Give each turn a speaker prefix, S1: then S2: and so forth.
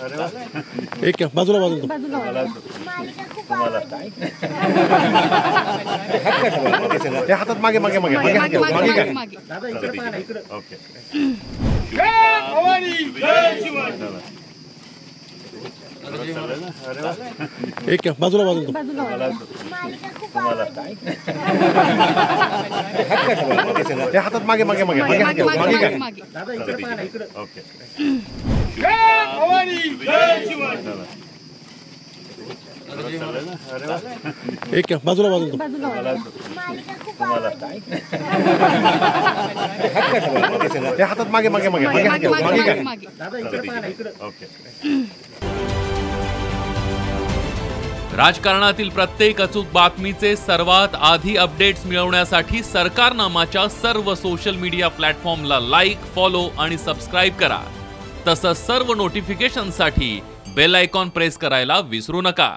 S1: एक बाजूला हातात मागे मागे मागे ओके एक बाजूला हातात मागे मागे मागे ओके एक बाजूला हातात मागे मागे मागे ओके
S2: राजकारणातील प्रत्येक अचूक बातमीचे सर्वात आधी अपडेट्स मिळवण्यासाठी सरकारनामाच्या सर्व सोशल मीडिया प्लॅटफॉर्मला लाईक, फॉलो आणि सबस्क्राईब करा. तसंच सर्व नोटिफिकेशनसाठी बेल आयकॉन प्रेस करायला विसरू नका.